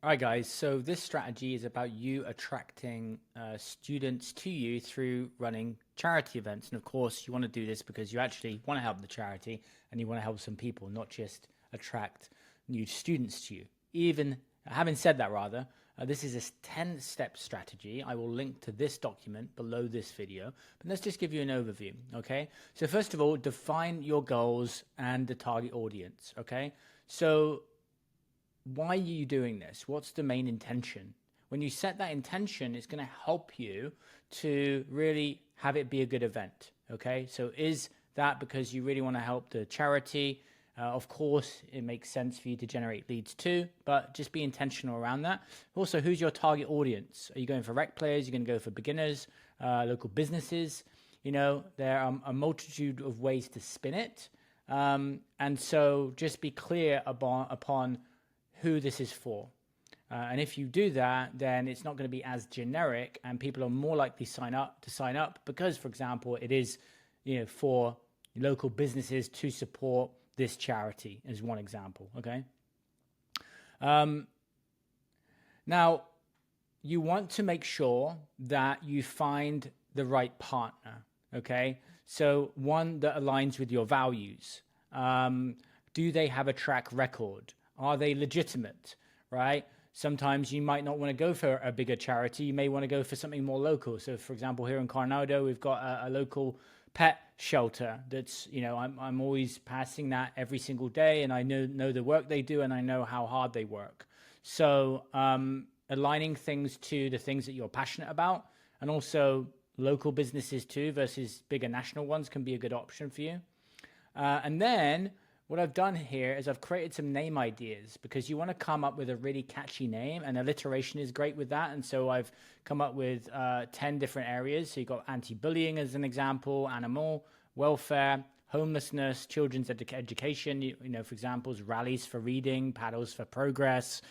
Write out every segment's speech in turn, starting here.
All right, guys. So this strategy is about you attracting students to you through running charity events. And of course, you want to do this because you actually want to help the charity and you want to help some people, not just attract new students to you. Even having said that, this is a 10-step strategy. I will link to this document below this video, but let's just give you an overview, okay? So first of all, define your goals and the target audience, okay? So why are you doing this? What's the main intention? When you set that intention, it's going to help you to really have it be a good event. Okay, so is that because you really want to help the charity? Of course, it makes sense for you to generate leads too, but just be intentional around that. Also, who's your target audience? Are you going for rec players? You're going to go for beginners, local businesses? You know, there are a multitude of ways to spin it. And so just be clear upon who this is for. And if you do that, then it's not going to be as generic and people are more likely to sign up because, for example, it is, for local businesses to support this charity as one example, okay? Now, you want to make sure that you find the right partner, okay? So one that aligns with your values. Do they have a track record? Are they legitimate, right? Sometimes you might not want to go for a bigger charity. You may want to go for something more local. So, for example, here in Coronado, we've got a local pet shelter that's, I'm always passing that every single day, and I know the work they do, and I know how hard they work. So aligning things to the things that you're passionate about, and also local businesses too versus bigger national ones can be a good option for you. And then what I've done here is I've created some name ideas because you want to come up with a really catchy name, and alliteration is great with that. And so I've come up with 10 different areas. So you've got anti-bullying as an example, animal welfare, homelessness, children's education, for example, rallies for reading, paddles for progress.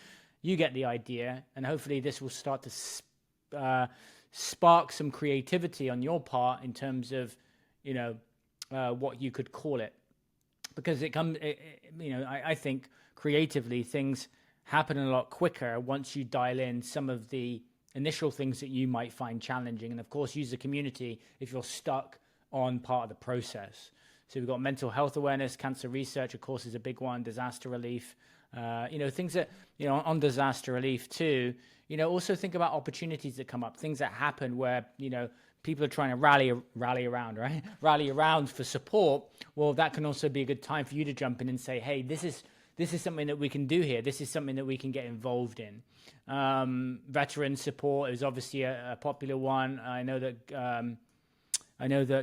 You get the idea. And hopefully this will start to spark some creativity on your part in terms of, what you could call it. Because I think creatively things happen a lot quicker once you dial in some of the initial things that you might find challenging. And of course, use the community if you're stuck on part of the process. So we've got mental health awareness, cancer research, of course, is a big one, disaster relief, things that, on disaster relief too, also think about opportunities that come up, things that happen where, people are trying to rally around, right? Rally around for support. Well, that can also be a good time for you to jump in and say, hey, this is something that we can do here. This is something that we can get involved in. Veteran support is obviously a popular one. I know that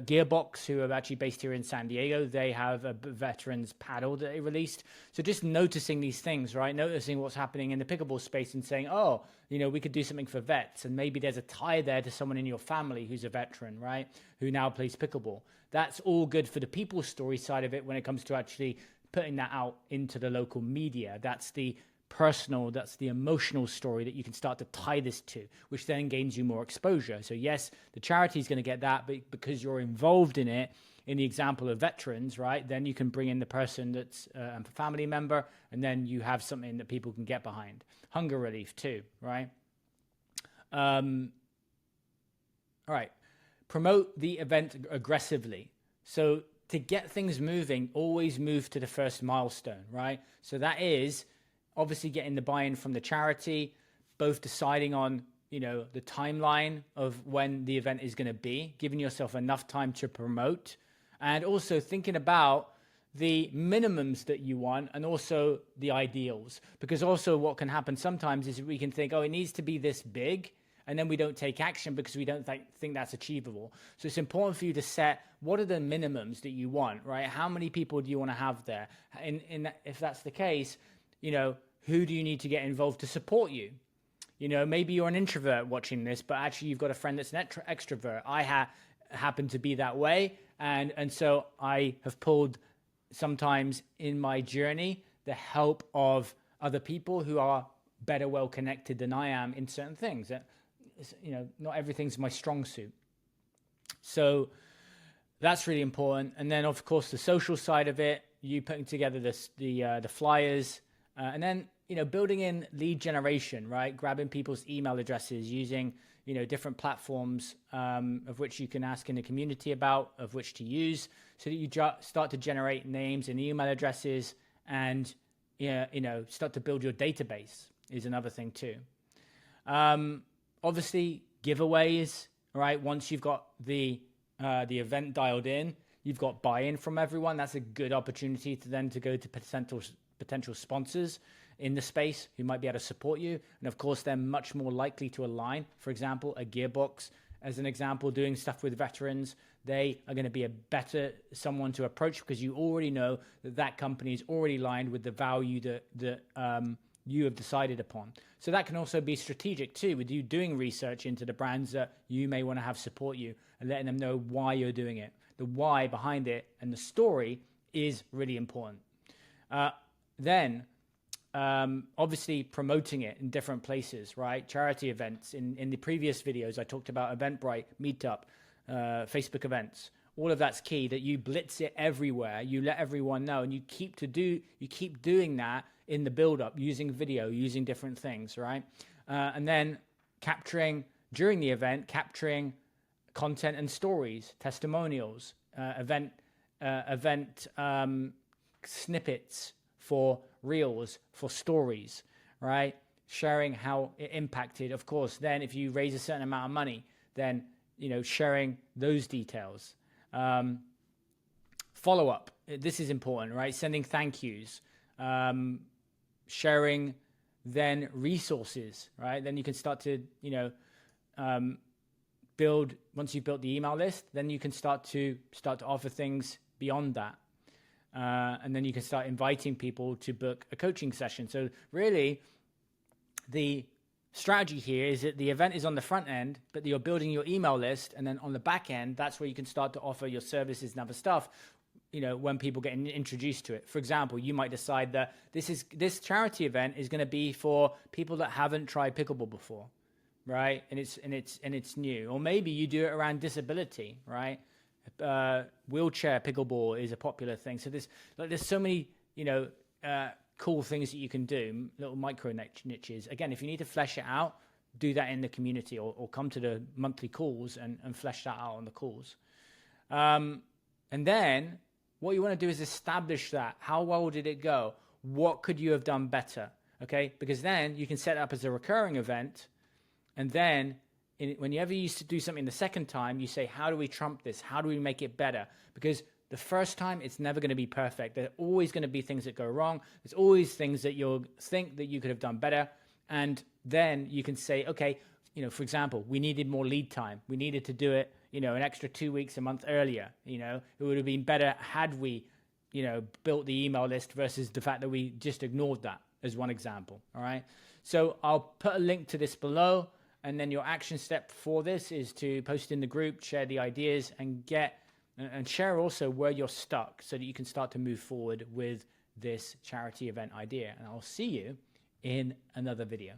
Gearbox, who are actually based here in San Diego, they have a veterans paddle that they released. So just noticing these things, right? Noticing what's happening in the pickleball space and saying, oh, we could do something for vets. And maybe there's a tie there to someone in your family who's a veteran, right? Who now plays pickleball. That's all good for the people story side of it when it comes to actually putting that out into the local media. That's the personal, that's the emotional story that you can start to tie this to, which then gains you more exposure. So yes, the charity is going to get that, but because you're involved in it, in the example of veterans, right, then you can bring in the person that's a family member, and then you have something that people can get behind. Hunger relief too, right? All right. Promote the event aggressively. So to get things moving, always move to the first milestone, right? So that is obviously getting the buy-in from the charity, both deciding on, the timeline of when the event is going to be, giving yourself enough time to promote, and also thinking about the minimums that you want and also the ideals. Because also what can happen sometimes is we can think, oh, it needs to be this big, and then we don't take action because we don't think that's achievable. So it's important for you to set what are the minimums that you want, right? How many people do you want to have there? And if that's the case, who do you need to get involved to support you? Maybe you're an introvert watching this, but actually you've got a friend that's an extrovert. I happen to be that way. And so I have pulled sometimes in my journey the help of other people who are better well connected than I am in certain things. Not everything's my strong suit. So that's really important. And then, of course, the social side of it, you putting together the flyers, And then, building in lead generation, right? Grabbing people's email addresses using, different platforms of which you can ask in the community about, of which to use, so that you start to generate names and email addresses and, start to build your database is another thing too. Obviously, giveaways, right? Once you've got the event dialed in, you've got buy-in from everyone. That's a good opportunity to go to potential sponsors in the space who might be able to support you. And of course, they're much more likely to align. For example, a Gearbox, as an example, doing stuff with veterans, they are going to be a better someone to approach because you already know that company is already aligned with the value that you have decided upon. So that can also be strategic too, with you doing research into the brands that you may want to have support you and letting them know why you're doing it. The why behind it and the story is really important. Then obviously promoting it in different places, right? Charity events. In the previous videos, I talked about Eventbrite, Meetup, Facebook events. All of that's key, that you blitz it everywhere. You let everyone know, and you keep doing that in the build-up, using video, using different things, right? And then during the event, capturing content and stories, testimonials, event snippets for reels, for stories, right? Sharing how it impacted. Of course, then if you raise a certain amount of money, then, sharing those details. Follow-up. This is important, right? Sending thank yous. Sharing then resources, right? Then you can start to, build, once you've built the email list, then you can start to offer things beyond that. And then you can start inviting people to book a coaching session. So really, the strategy here is that the event is on the front end, but you're building your email list. And then on the back end, that's where you can start to offer your services and other stuff, when people get introduced to it. For example, you might decide that this charity event is going to be for people that haven't tried pickleball before, right? And it's new. Or maybe you do it around disability, right? Wheelchair pickleball is a popular thing. So there's so many, cool things that you can do, little micro niches. Again, if you need to flesh it out, do that in the community or come to the monthly calls and flesh that out on the calls. And then what you want to do is establish that. How well did it go? What could you have done better? Okay, because then you can set it up as a recurring event. And then whenever you used to do something the second time, you say, how do we trump this? How do we make it better? Because the first time, it's never going to be perfect. There are always going to be things that go wrong. There's always things that you'll think that you could have done better. And then you can say, okay, for example, we needed more lead time. We needed to do it, an extra 2 weeks, a month earlier. It would have been better had we, built the email list versus the fact that we just ignored that as one example. All right. So I'll put a link to this below. And then your action step for this is to post in the group, share the ideas, and share also where you're stuck so that you can start to move forward with this charity event idea. And I'll see you in another video.